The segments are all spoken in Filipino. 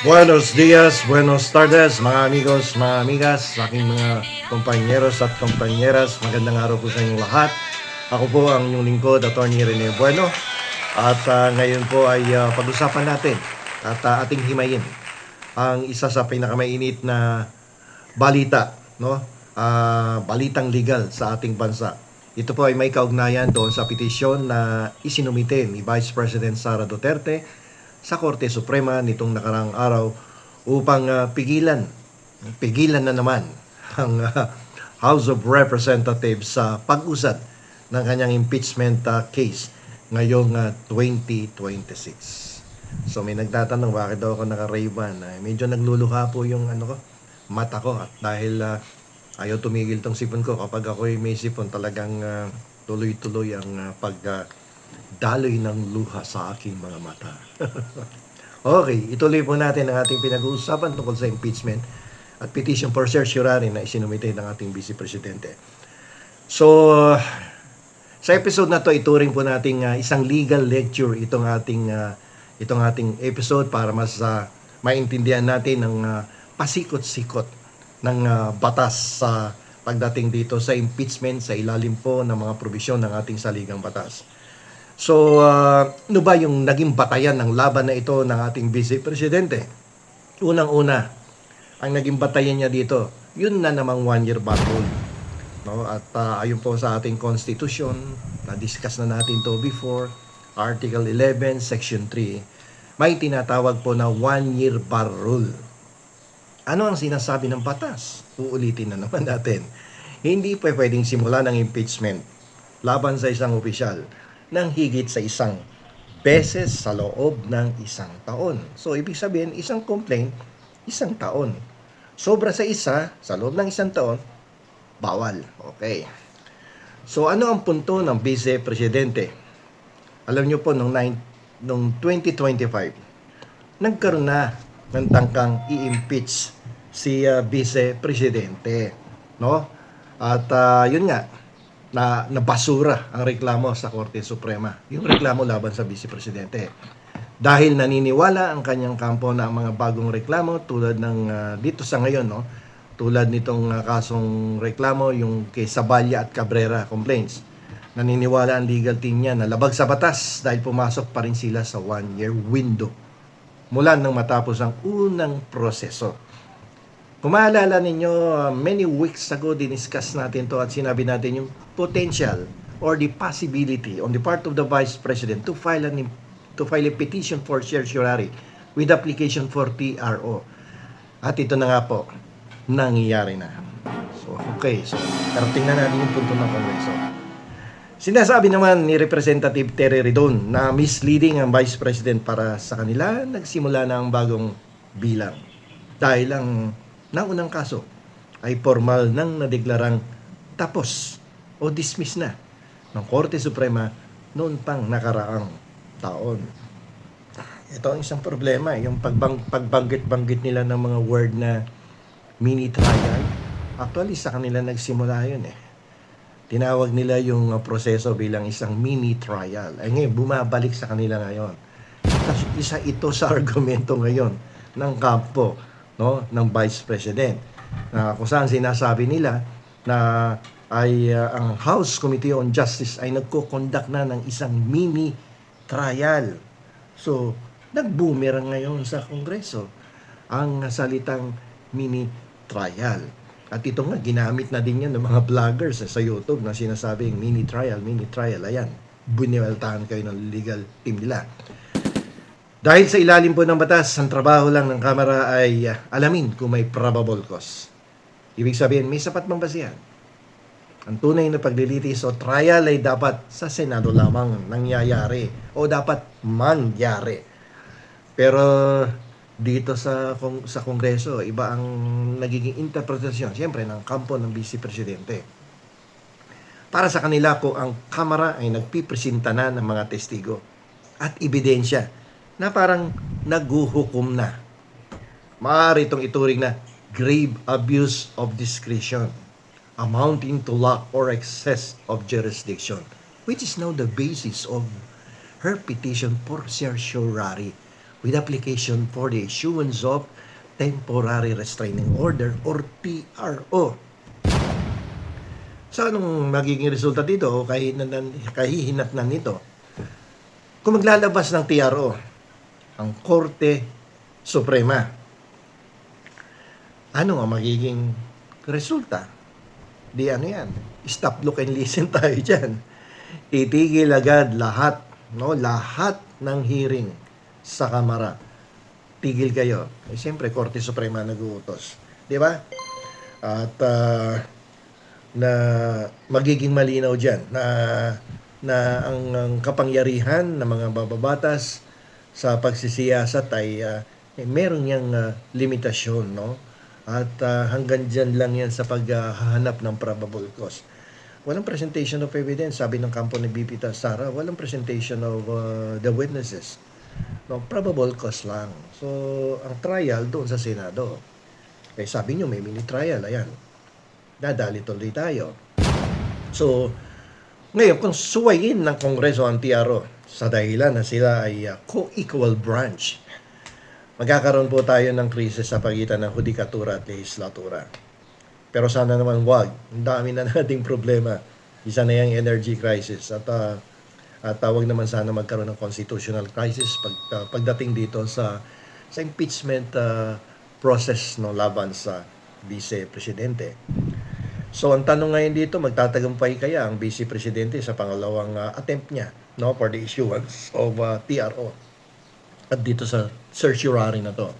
Buenos dias, buenos tardes, mga amigos, mga amigas, sa aking mga kompanyeros at kompanyeras. Magandang araw po sa inyong lahat. Ako po ang inyong lingkod, Atty. Rene Bueno. At ngayon po ay pag-usapan natin at ating himayin ang isa sa pinakamainit na balita, no? Balitang legal sa ating bansa. Ito po ay may kaugnayan doon sa petisyon na isinumite ni Vice President Sara Duterte sa Korte Suprema nitong nakarang araw upang pigilan na naman ang House of Representatives sa pag-usad ng kanyang impeachment case ngayong 2026. So may nagtatanong bakit daw ako naka-Ray-Ban. Medyo nagluluha po yung mata ko at dahil ayaw tumigil tong sipon ko kapag ako may sipon talagang tuloy-tuloy ang daloy ng luha sa aking mga mata. Okay, ituloy po natin ang ating pinag-uusapan tungkol sa impeachment at petition for certiorari na isinumite ng ating Vice Presidente. So, sa episode na to, ituring po nating isang legal lecture itong ating episode para mas maintindihan natin ang pasikot-sikot ng batas sa pagdating dito sa impeachment sa ilalim po ng mga probisyon ng ating saligang batas. So, ano ba yung naging batayan ng laban na ito ng ating Vice Presidente? Unang-una, ang naging batayan niya dito, yun na namang one-year ban rule. No? At ayon po sa ating Constitution, na-discuss na natin to before, Article 11, Section 3, may tinatawag po na one-year bar rule. Ano ang sinasabi ng batas? Uulitin na naman natin. Hindi pa pwedeng simulan ng impeachment laban sa isang opisyal ng higit sa isang beses sa loob ng isang taon. So, ibig sabihin, isang complaint, isang taon. Sobra sa isa, sa loob ng isang taon, bawal. Okay. So, ano ang punto ng Vice Presidente? Alam nyo po, noong 2025, nagkaroon na ng tangkang i-impeach si Vice Presidente. No? At yun nga, na nabasura ang reklamo sa Korte Suprema. Yung reklamo laban sa Vice Presidente. Dahil naniniwala ang kanyang kampo na ang mga bagong reklamo tulad ng dito sa ngayon, no? Tulad nitong kasong reklamo yung kay Saballa at Cabrera complaints. Naniniwala ang legal team niya na labag sa batas dahil pumasok pa rin sila sa one-year window mula nang matapos ang unang proseso. Kung maalala ninyo, many weeks ago diniscuss natin to at sinabi natin yung potential or the possibility on the part of the Vice President to file a petition for certiorari with application for TRO. At ito na nga po, nangyayari na. So, okay. So, pero tingnan natin yung punto ng Kongreso. Sinasabi naman ni Representative Terry Ridon na misleading ang Vice President para sa kanila, nagsimula na ang bagong bilang. Dahil ang naunang kaso ay formal nang nadeklarang tapos o dismiss na ng Korte Suprema noon pang nakaraang taon. Ito ang isang problema, yung pagbanggit-banggit nila ng mga word na mini trial. Actually, sa kanila nagsimula yun eh. Tinawag nila yung proseso bilang isang mini trial. Ay ngayon, bumabalik sa kanila ngayon. Isa ito sa argumento ngayon ng kampo, no, ng Vice President. Kung saan sinasabi nila na ay ang House Committee on Justice ay nagko-conduct na ng isang mini trial. So, nag-boomerang ngayon sa Kongreso ang salitang mini trial. At ito nga, ginamit na din yan ng mga vloggers sa YouTube na sinasabing mini trial. Ayan, buniwaltahan kayo ng legal team nila. Dahil sa ilalim po ng batas, ang trabaho lang ng Kamara ay alamin kung may probable cause. Ibig sabihin, may sapat bang basihan? Ang tunay na paglilitis o trial ay dapat sa Senado lamang nangyayari o dapat mangyari. Pero dito sa Kongreso, iba ang nagiging interpretasyon, siyempre, ng kampo ng Vice Presidente. Para sa kanila, kung ang Kamara ay nagpipresenta na ng mga testigo at ebidensya na parang naghuhukom na, maaari itong ituring na grave abuse of discretion amounting to lack or excess of jurisdiction, which is now the basis of her petition for certiorari with application for the issuance of Temporary Restraining Order or TRO. So anong magiging resulta dito o kahihinatnan nito? Kung maglalabas ng TRO ang Korte Suprema, ano ang magiging resulta? Di ano yan, stop, look, and listen tayo dyan. Titigil agad lahat, no? Lahat ng hearing sa Kamara. Tigil kayo. Eh, siyempre, Korte Suprema nag-uutos. Di ba? At na magiging malinaw dyan na ang kapangyarihan ng mga bababatas sa pagsisiyasat ay meron niyang limitasyon, no? At hanggang dyan lang yan sa paghahanap ng probable cause. Walang presentation of evidence, sabi ng kampo ni BP Sara, walang presentation of the witnesses. No, probable cause lang. So, ang trial doon sa Senado. Eh, sabi nyo, may mini-trial, ayan. Dadali tuloy tayo. So, ngayon, kung suwayin ng Kongreso ang TRO sa dahilan na sila ay co-equal branch, magkakaroon po tayo ng krisis sa pagitan ng hudikatura at legislatura. Pero sana naman wag. Ang dami na nating problema. Isa na yung energy crisis. At wag naman sana magkaroon ng constitutional crisis pagdating dito sa impeachment process no laban sa Vice Presidente. So ang tanong ngayon dito, magtatagumpay kaya ang Vice Presidente sa pangalawang attempt niya no for the issuance of TRO at dito sa certiorari na to.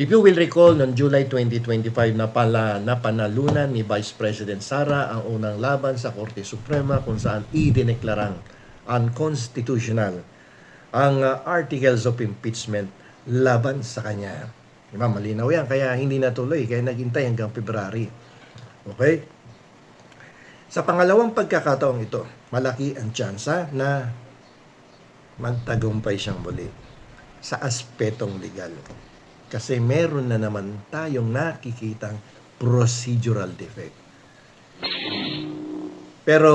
If you will recall, noong July 2025 na panalunan ni Vice President Sara ang unang laban sa Korte Suprema kung saan idineklarang unconstitutional ang articles of impeachment laban sa kanya. Diba? Malinaw yan, kaya hindi natuloy, kaya naghintay hanggang February. Okay? Sa pangalawang pagkakataong ito, malaki ang tsansa na magtagumpay siyang muli sa aspetong legal. Kasi meron na naman tayong nakikitang procedural defect. Pero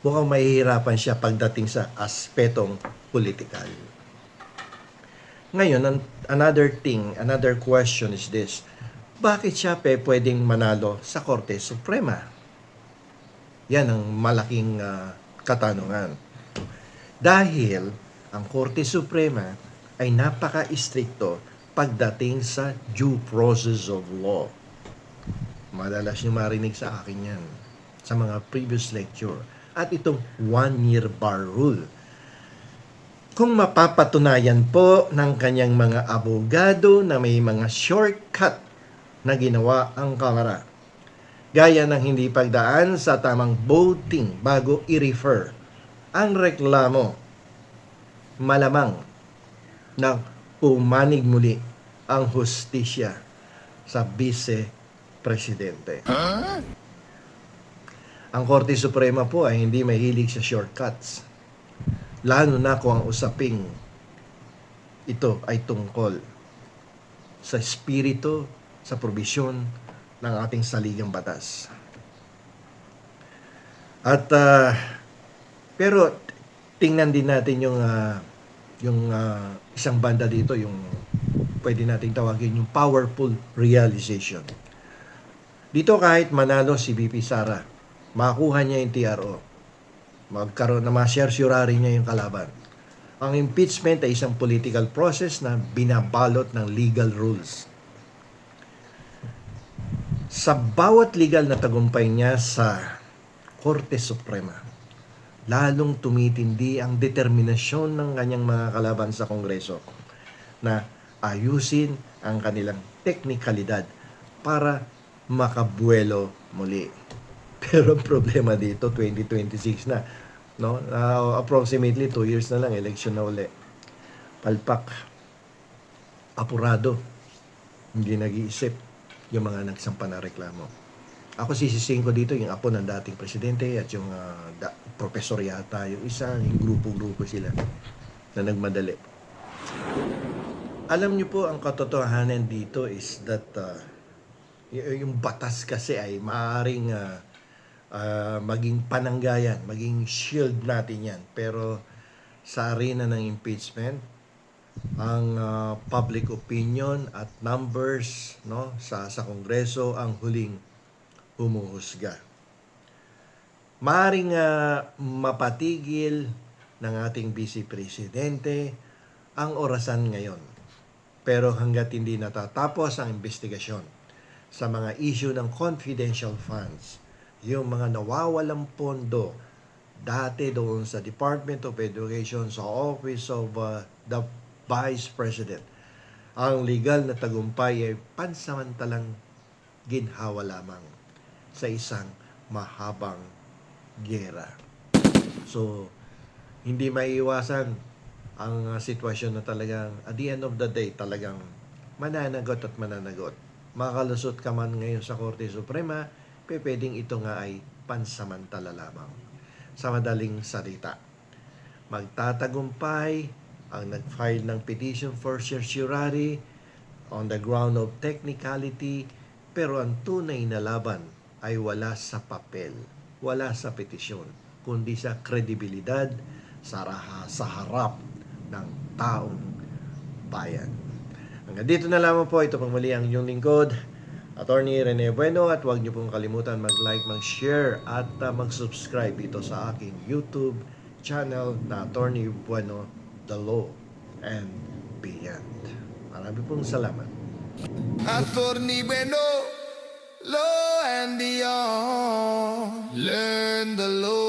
mukhang mahihirapan siya pagdating sa aspetong politikal. Ngayon, another question is this. Bakit siya pwedeng manalo sa Korte Suprema? Yan ang malaking katanungan. Dahil ang Korte Suprema ay napaka-istrikto pagdating sa due process of law. Madalas nyo marinig sa akin yan sa mga previous lecture. At itong 1-year bar rule. Kung mapapatunayan po ng kanyang mga abogado na may mga shortcut na ginawa ang Kamara, gaya ng hindi pagdaan sa tamang voting bago i-refer ang reklamo, malamang na pumanig muli ang hustisya sa Vice Presidente. Ang Korte Suprema po ay hindi mahilig sa shortcuts. Lalo na kung ang usaping ito ay tungkol sa espiritu, sa probisyon ng ating saligang batas. At pero tingnan din natin yung isang banda dito, yung pwede nating tawagin yung powerful realization. Dito kahit manalo si BP Sara, makuha niya yung TRO, magkaroon na ma-certiorari niya yung kalaban. Ang impeachment ay isang political process na binabalot ng legal rules. Sa bawat legal na tagumpay niya sa Korte Suprema, lalong tumitindi ang determinasyon ng kanyang mga kalaban sa Kongreso na ayusin ang kanilang teknikalidad para makabuelo muli. Pero ang problema dito, 2026 na. No? Approximately 2 years na lang, election na uli. Palpak. Apurado. Hindi nag-iisip yung mga nagsampa na reklamo. Ako sisisihin ko dito yung apo ng dating presidente at yung professor yata, yung isa, yung grupo-grupo sila na nagmadali. Alam niyo po, ang katotohanan dito is that yung batas kasi ay maaaring maging pananggayan, maging shield natin yan. Pero sa arena ng impeachment, ang public opinion at numbers, no, sa Kongreso ang huling humuhusga. Maaring mapatigil ng ating Vice Presidente ang orasan ngayon. Pero hanggat hindi natatapos ang investigasyon sa mga issue ng confidential funds, yung mga nawawalang pondo dati doon sa Department of Education, sa Office of the Vice President, ang legal na tagumpay ay pansamantalang ginhawa lamang sa isang mahabang gera. So, hindi maiiwasan ang sitwasyon na talagang at the end of the day talagang mananagot at mananagot. Makalusot ka man ngayon sa Korte Suprema, pwedeng ito nga ay pansamantala lamang. Sa madaling salita, magtatagumpay ang nag-file ng petition for certiorari on the ground of technicality, pero ang tunay na laban ay wala sa papel, wala sa petisyon, kundi sa kredibilidad sa harap ng taong bayan. Hanggang dito na lamang po. Ito pang muli ang inyong lingkod, Attorney Rene Bueno, at huwag niyo pong kalimutan mag-like, mag-share at mag-subscribe ito sa aking YouTube channel na Attorney Bueno, The Law and Beyond. Marami pong salamat. Attorney Bueno, law and beyond. Learn the law.